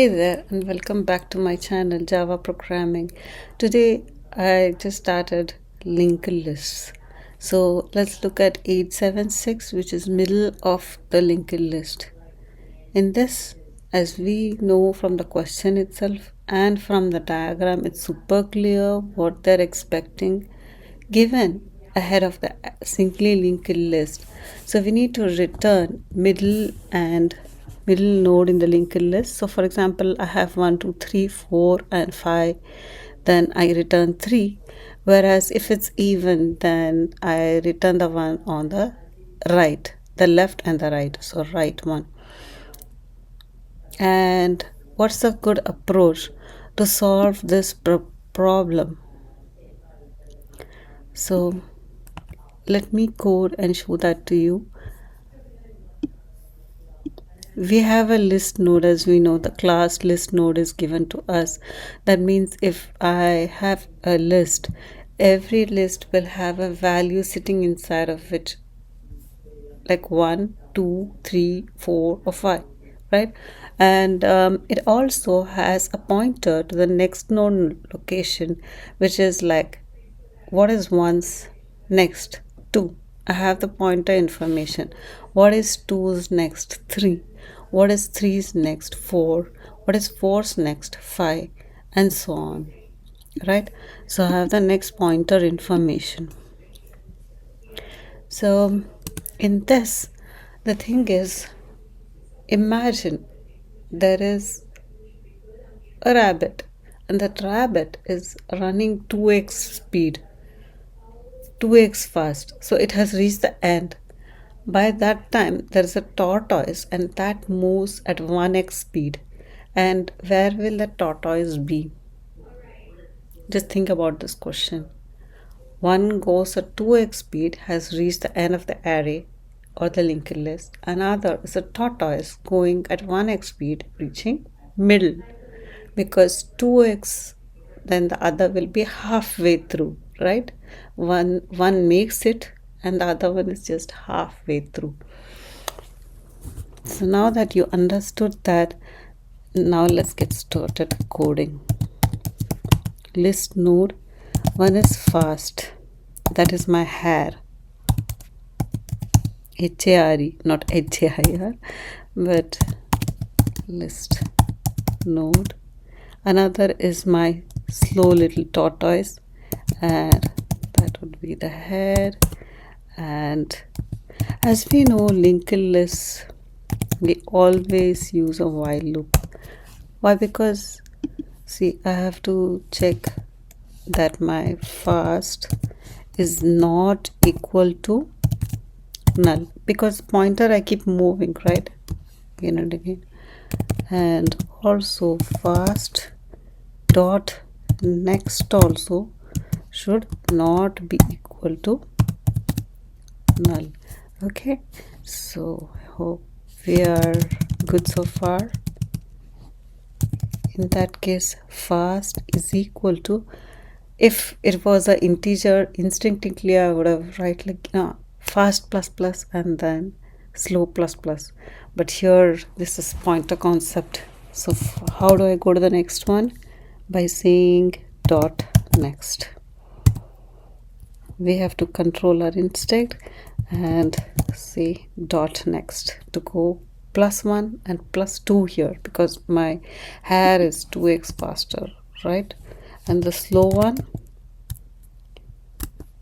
Hey there, and welcome back to my channel Java Programming. Today I just started linked lists. So let's look at 876, which is middle of the linked list. In this, as we know from the question itself and from the diagram, it's super clear what they're expecting given ahead of the simply linked list. So we need to return middle node in the linked list. So for example, I have 1 2 3 4 and 5, then I return 3, whereas if it's even, then I return the one on the right, the left and the right, so right one. And what's a good approach to solve this problem? So let me code and show that to you. We have a list node. As we know, the class list node is given to us. That means if I have a list, every list will have a value sitting inside of it, like 1 2 3 4 or 5, right? And it also has a pointer to the next node location, which is like, what is 1's next? 2. I have the pointer information. What is 2's next? 3. What is 3's next? 4. What is 4's next? 5, and so on, right? So I have the next pointer information. So in this, the thing is, imagine there is a rabbit, and that rabbit is running 2x speed, 2x fast, so it has reached the end. By that time, there is a tortoise, and that moves at 1x speed. And where will the tortoise be? Just think about this question. One goes at 2x speed, has reached the end of the array or the linked list. Another is a tortoise going at 1x speed, reaching middle. Because 2x, then the other will be halfway through, right? One makes it, and the other one is just halfway through. So now that you understood that, now let's get started coding. List node, one is fast, that is my hair, H-A-R-E, not H-A-I-R, but list node. Another is my slow little tortoise, and that would be the hair. And as we know, linked lists, we always use a while loop. Why? Because see, I have to check that my fast is not equal to null, because pointer I keep moving, right, again and again. And also fast dot next also should not be equal to null. Okay, so I hope we are good so far. In that case, fast is equal to, if it was an integer, instinctively I would have write like fast plus plus and then slow plus plus, but here this is pointer concept. So how do I go to the next one? By saying dot next. We have to control our instinct and say dot next to go +1 and +2 here, because my hair is 2x faster, right? And the slow one,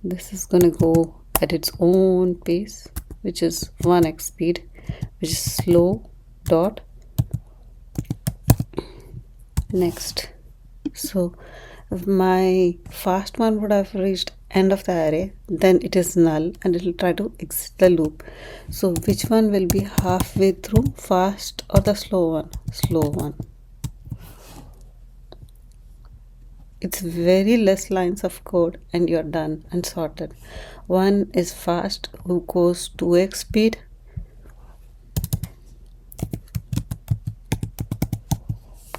this is gonna go at its own pace, which is 1x speed, which is slow dot next. So if my fast one would have reached end of the array, then it is null and it will try to exit the loop. So which one will be halfway through, fast or the slow one? Slow one. It's very less lines of code and you're done and sorted. One is fast, who goes 2x speed.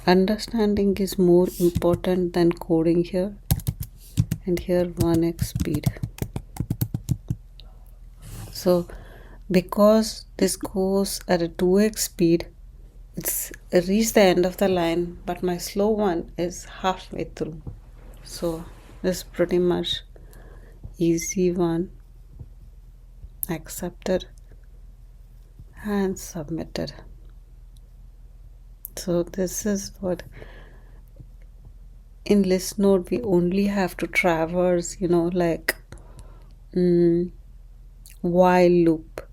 Understanding is more important than coding here. And here 1x speed. So because this goes at a 2x speed, it's reached the end of the line, but my slow one is halfway through. So this is pretty much easy one. Accepted and submitted. So this is what in list node we only have to traverse, like while loop,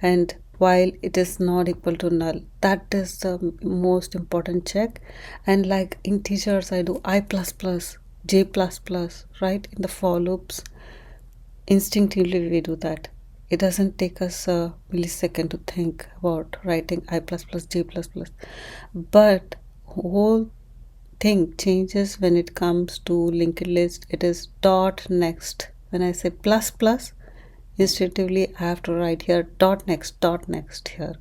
and while it is not equal to null, that is the most important check. And like integers I do I plus plus j plus plus, right? In the for loops instinctively we do that. It doesn't take us a millisecond to think about writing I plus plus j plus plus, but whole thing changes when it comes to linked list. It is dot next. When I say plus plus, instinctively I have to write here dot next here.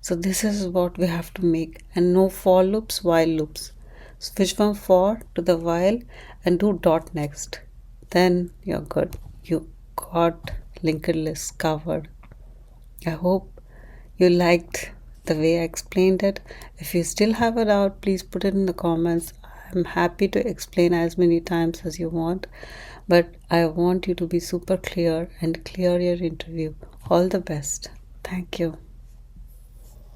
So this is what we have to make, and no for loops, while loops. Switch from for to the while and do dot next. Then you're good. You got linked list covered. I hope you liked the way I explained it. If you still have a doubt, please put it in the comments. I'm happy to explain as many times as you want, but I want you to be super clear and clear your interview. All the best. Thank you.